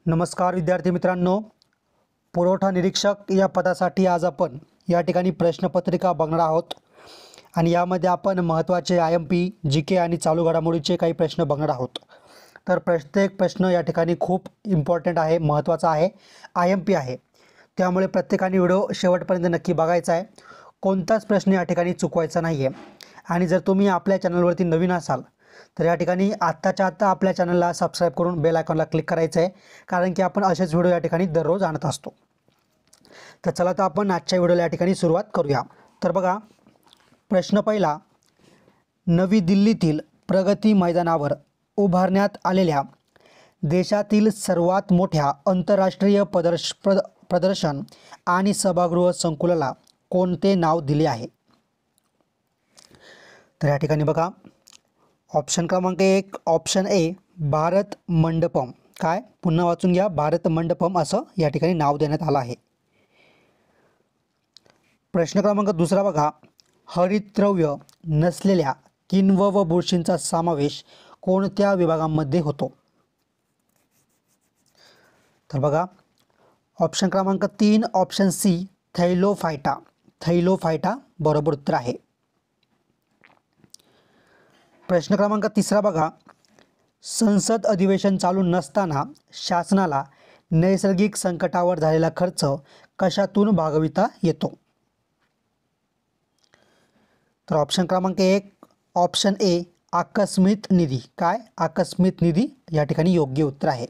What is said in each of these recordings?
नमस्कार विद्यार्थी मित्रांनो, पुरवठा निरीक्षक या पदासाठी आज आपण या ठिकाणी प्रश्नपत्रिका बघणार आहोत आणि यामध्ये आपण महत्त्वाचे IMP, GK आणि चालू घडामोडीचे काही प्रश्न बघणार आहोत। तर प्रत्येक प्रश्न या ठिकाणी खूप इम्पॉर्टंट आहे, महत्त्वाचा आहे, IMP आहे। त्यामुळे प्रत्येकाने व्हिडिओ शेवटपर्यंत नक्की बघायचा आहे, कोणताच प्रश्न या ठिकाणी चुकवायचा नाही आहे। आणि जर तुम्ही आपल्या चॅनलवरती नवीन असाल तर या ठिकाणी आत्ताच्या आत्ता आपल्या चॅनलला सबस्क्राइब करून बेल आयकॉनला क्लिक करायचं आहे, कारण की आपण असेच व्हिडिओ या ठिकाणी दररोज आणत असतो। तर चला तर आपण आजच्या व्हिडिओला या ठिकाणी सुरुवात करूया। तर बघा, प्रश्न पहिला, नवी दिल्लीतील प्रगती मैदानावर उभारण्यात आलेल्या देशातील सर्वात मोठ्या आंतरराष्ट्रीय प्रदर्शन आणि सभागृह संकुलाला कोणते नाव दिले आहे? तर या ठिकाणी बघा, ऑप्शन क्रमांक 1 ऑप्शन ए भारत मंडपम। काय, पुन्हा वाचून घ्या, भारत मंडपम असं या ठिकाणी नाव देण्यात आलं आहे। प्रश्न क्रमांक दुसरा बघा, हरितद्रव्य नसलेल्या किण्व व बुरशींचा समावेश कोणत्या विभागांमध्ये होतो? तर बघा, ऑप्शन क्रमांक 3 ऑप्शन सी थैलोफायटा। थैलोफायटा बरोबर उत्तर आहे। प्रश्न क्रमांक तिसरा बघा, संसद अधिवेशन चालू नसताना शासनाला नैसर्गिक संकटावर झालेला खर्च कशातून भागविता येतो? तर ऑप्शन क्रमांक 1 ऑप्शन ए आकस्मिक निधी। काय, आकस्मिक निधी या ठिकाणी योग्य उत्तर आहे।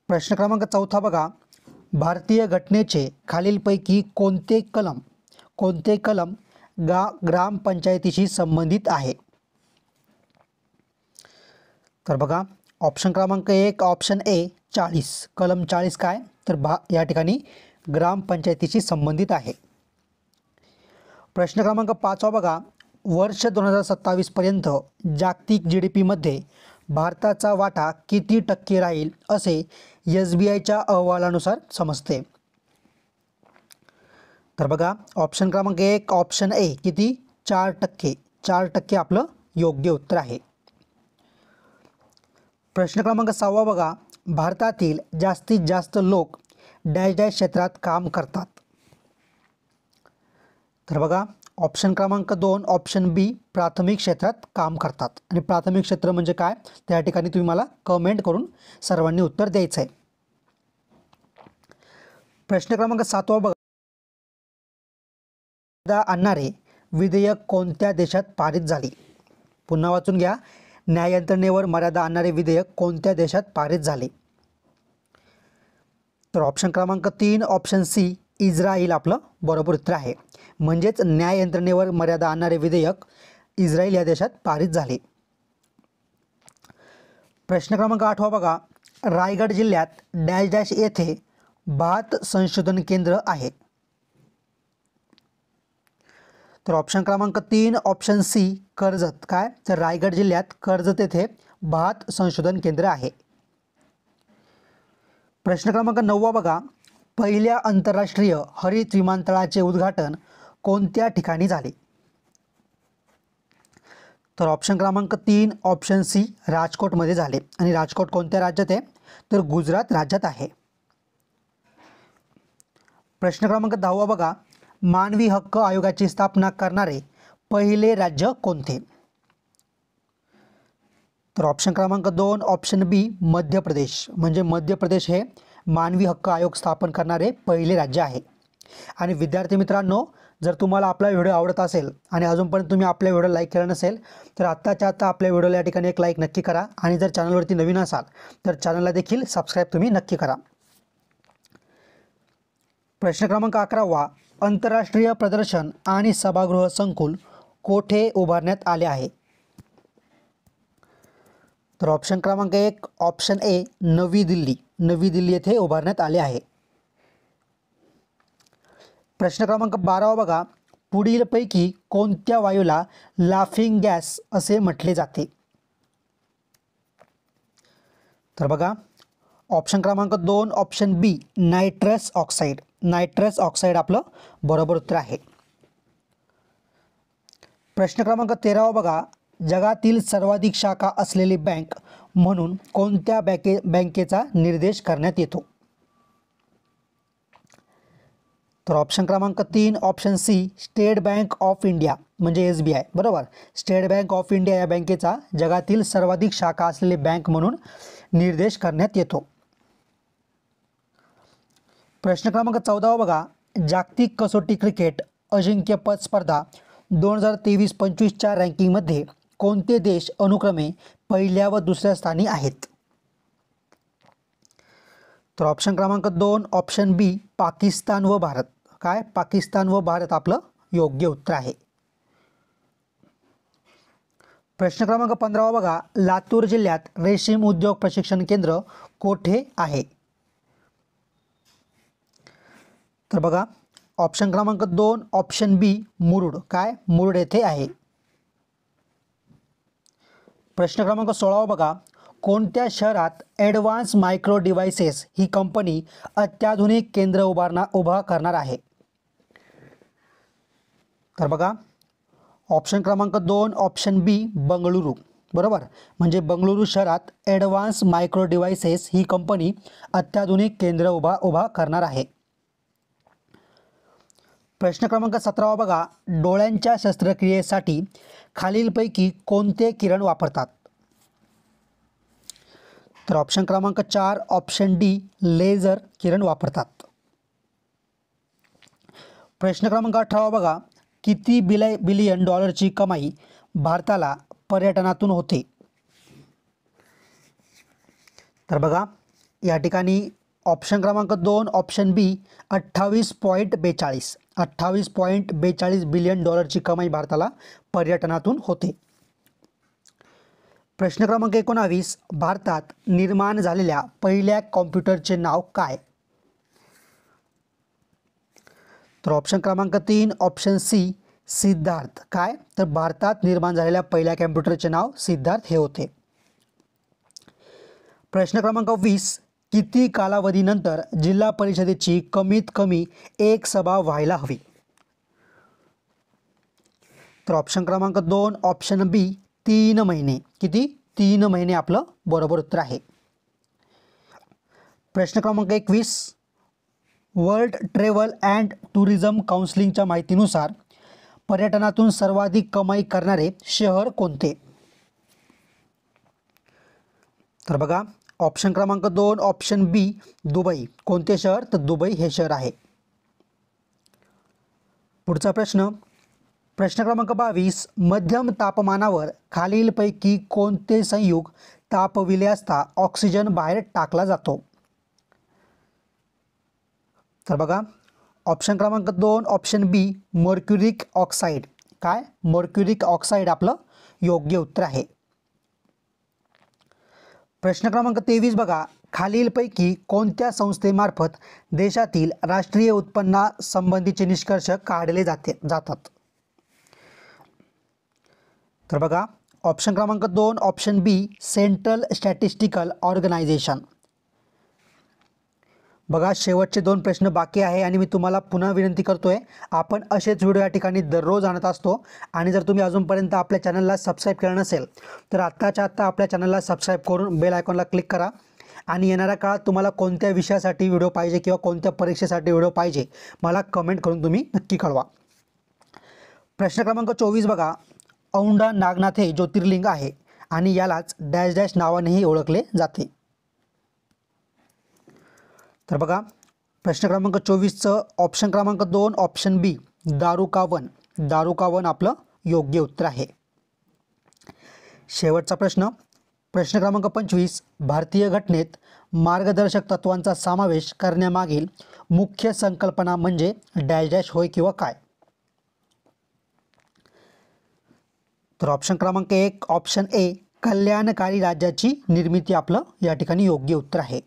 प्रश्न क्रमांक चौथा बघा, भारतीय घटनेचे खालीलपैकी कोणते कलम ग्रामपंचायतीशी संबंधित आहे? तर बघा, ऑप्शन क्रमांक 1 ऑप्शन ए 40, कलम 40 काय, तर या ठिकाणी ग्रामपंचायतीशी संबंधित आहे। प्रश्न क्रमांक 5 बघा, वर्ष 2027 पर्यंत जागतिक GDP मध्ये भारताचा वाटा किती टक्के राहील असे SBIच्या अहवालानुसार समजते? तर बघा, ऑप्शन क्रमांक 1 ऑप्शन ए किती 4%। 4% आपलं योग्य उत्तर आहे। प्रश्न क्रमांक 6 बघा, भारतातील जास्तीत जास्त लोक डॅश डॅश क्षेत्रात काम करतात? तर बघा, ऑप्शन क्रमांक 2 ऑप्शन बी प्राथमिक क्षेत्रात काम करतात। आणि प्राथमिक क्षेत्र म्हणजे काय, त्या ठिकाणी तुम्ही मला कमेंट करून सर्वांनी उत्तर द्यायचं आहे। प्रश्न क्रमांक 7 बघा, आणणारे विधेयक कोणत्या देशात पारित झाले? पुन्हा वाचून घ्या, न्याय यंत्रणेवर मर्यादा आणणारे विधेयक कोणत्या देशात पारित झाले? तर ऑप्शन क्रमांक 3 ऑप्शन सी इस्रायल आपलं बरोबर उत्तर आहे। म्हणजेच न्याय यंत्रणेवर मर्यादा आणणारे विधेयक इस्रायल या देशात पारित झाले। प्रश्न क्रमांक 8 बघा, रायगड जिल्ह्यात डॅश डॅश येथे भात संशोधन केंद्र आहे? तर ऑप्शन क्रमांक 3 ऑप्शन सी कर्जत। काय, तर रायगड जिल्ह्यात कर्जत येथे भात संशोधन केंद्र आहे। प्रश्न क्रमांक 9 बघा, पहिल्या आंतरराष्ट्रीय हरित विमानतळाचे उद्घाटन कोणत्या ठिकाणी झाले? तर ऑप्शन क्रमांक 3 ऑप्शन सी राजकोटमध्ये झाले। आणि राजकोट कोणत्या राज्यात आहे? तर गुजरात राज्यात आहे। प्रश्न क्रमांक 10 बघा, मानवी हक्क आयोगाची स्थापना करणारे पहिले राज्य कोणते? तर ऑप्शन क्रमांक 2 ऑप्शन बी मध्य प्रदेश। म्हणजे मध्य प्रदेश हे मानवी हक्क आयोग स्थापन करणारे पहिले राज्य आहे। आणि विद्यार्थी मित्रांनो, जर तुम्हाला आपला व्हिडिओ आवडत असेल आणि अजूनपर्यंत तुम्ही आपल्या व्हिडिओ लाईक केला नसेल तर आत्ताच्या आत्ता आपल्या व्हिडिओला या ठिकाणी एक लाईक नक्की करा। आणि जर चॅनलवरती नवीन असाल तर चॅनलला देखील सबस्क्राईब तुम्ही नक्की करा। प्रश्न क्रमांक 11 आंतरराष्ट्रीय प्रदर्शन आणि सभागृह संकुल कोठे उभारण्यात आले आहे? तर ऑप्शन क्रमांक 1 ऑप्शन ए नवी दिल्ली। नवी दिल्ली येथे उभारण्यात आले आहे। प्रश्न क्रमांक 12 बघा, पुढीलपैकी कोणत्या वायूला लाफिंग गॅस असे म्हटले जाते? तर बघा, ऑप्शन क्रमांक 2 ऑप्शन बी नायट्रस ऑक्साईड। नायट्रस ऑक्साईड आपलं बरोबर उत्तर आहे। प्रश्न क्रमांक 13 बघा, जगातील सर्वाधिक शाखा असलेली बँक म्हणून कोणत्या बँकेचा निर्देश करण्यात येतो? तर ऑप्शन क्रमांक 3 option C State Bank of India म्हणजे SBI, बरोबर. स्टेट बँक ऑफ इंडिया या बँकेचा जगातील सर्वाधिक शाखा असलेली बँक म्हणून निर्देश करण्यात येतो. प्रश्न क्रमांक 14 बघा. जागतिक कसोटी क्रिकेट अजिंक्यपद स्पर्धा 2023-25च्या रँकिंगमध्ये कोणते देश अनुक्रमे पहिल्या व दुसऱ्या स्थानी आहेत? तर ऑप्शन क्रमांक 2 ऑप्शन बी पाकिस्तान व भारत. काय? पाकिस्तान व भारत आपलं योग्य उत्तर आहे. प्रश्न क्रमांक 15 बघा. लातूर जिल्ह्यात रेशीम उद्योग प्रशिक्षण केंद्र कोठे आहे? तर बघा ऑप्शन क्रमांक 2 ऑप्शन बी मुरुड. काय? मुरुड येथे आहे. प्रश्न क्रमांक 16 बघा. कोणत्या शहरात ॲडव्हान्स मायक्रो डिव्हाइसेस ही कंपनी अत्याधुनिक केंद्र उभा करणार आहे? तर बघा ऑप्शन क्रमांक 2 ऑप्शन बी बंगळुरू, बरोबर. म्हणजे बंगळुरू शहरात ॲडव्हान्स मायक्रो डिव्हाइसेस ही कंपनी अत्याधुनिक केंद्र उभा करणार आहे. प्रश्न क्रमांक 17 बघा. डोळ्यांच्या शस्त्रक्रियेसाठी खालीलपैकी कोणते किरण वापरतात? तर ऑप्शन क्रमांक 4 ऑप्शन डी लेझर किरण वापरतात. प्रश्न क्रमांक 18 बघा. किती बिलियन डॉलरची कमाई भारताला पर्यटनातून होते? तर बघा या ठिकाणी ऑप्शन क्रमांक 2 ऑप्शन बी 28.42 बिलियन डॉलरची कमाई भारताला पर्यटनातून होते. प्रश्न क्रमांक 19. भारतात निर्माण झालेल्या पहिल्या कॉम्प्युटरचे नाव काय? तर ऑप्शन क्रमांक 3 ऑप्शन सी सिद्धार्थ. काय? तर भारतात निर्माण झालेल्या पहिल्या कॉम्प्युटरचे नाव सिद्धार्थ हे होते. प्रश्न क्रमांक 20. किती कालावधीनंतर जिल्हा परिषदेची कमीत कमी एक सभा व्हायला हवी? तर ऑप्शन क्रमांक 2 ऑप्शन बी 3 महिने. किती? 3 महिने आपलं बरोबर उत्तर आहे. प्रश्न क्रमांक 21. वर्ल्ड ट्रॅव्हल अँड टुरिझम काउन्सिलच्या माहितीनुसार पर्यटनातून सर्वाधिक कमाई करणारे शहर कोणते? तर बघा ऑप्शन क्रमांक 2 ऑप्शन बी दुबई. कोणते शहर? तर दुबई हे शहर आहे. पुढचा प्रश्न क्रमांक 22. मध्यम तापमानावर खालीलपैकी कोणते संयुग तापविले असता ऑक्सिजन बाहेर टाकला जातो? तर बघा ऑप्शन क्रमांक 2 ऑप्शन बी मर्क्युरिक ऑक्साईड. काय? मर्क्युरिक ऑक्साईड आपलं योग्य उत्तर आहे. प्रश्न क्रमांक 23 बघा. खालीलपैकी कोणत्या संस्थेमार्फत देशातील राष्ट्रीय उत्पन्नासंबंधीचे निष्कर्ष काढले जातात? तर बघा ऑप्शन क्रमांक 2 ऑप्शन बी सेंट्रल स्टॅटिस्टिकल ऑर्गनायझेशन. बघा शेवटचे 2 प्रश्न बाकी आहे आणि मी तुम्हाला पुन्हा विनंती करतोय, आपण असेच व्हिडिओ या ठिकाणी दररोज आणत असतो आणि जर तुम्ही अजूनपर्यंत आपल्या चॅनलला सबस्क्राईब केलं नसेल तर आत्ताच्या आत्ता आपल्या चॅनलला सबस्क्राईब करून बेल आयकॉनला क्लिक करा आणि येणाऱ्या काळात तुम्हाला कोणत्या विषयासाठी व्हिडिओ पाहिजे किंवा कोणत्या परीक्षेसाठी व्हिडिओ पाहिजे मला कमेंट करून तुम्ही नक्की कळवा. प्रश्न क्रमांक 24 बघा. औंढा नागनाथ हे ज्योतिर्लिंग आहे आणि यालाच डॅश डॅश नावानेही ओळखले जाते. तर बघा प्रश्न क्रमांक 24चं ऑप्शन क्रमांक 2 ऑप्शन बी दारुकावन. दारुकावन आपलं योग्य उत्तर आहे. शेवटचा प्रश्न क्रमांक 25. भारतीय घटनेत मार्गदर्शक तत्वांचा समावेश करण्यामागील मुख्य संकल्पना म्हणजे डॅश डॅश होय किंवा काय? तर ऑप्शन क्रमांक 1 ऑप्शन ए कल्याणकारी राज्याची निर्मिती आपलं या ठिकाणी योग्य उत्तर आहे.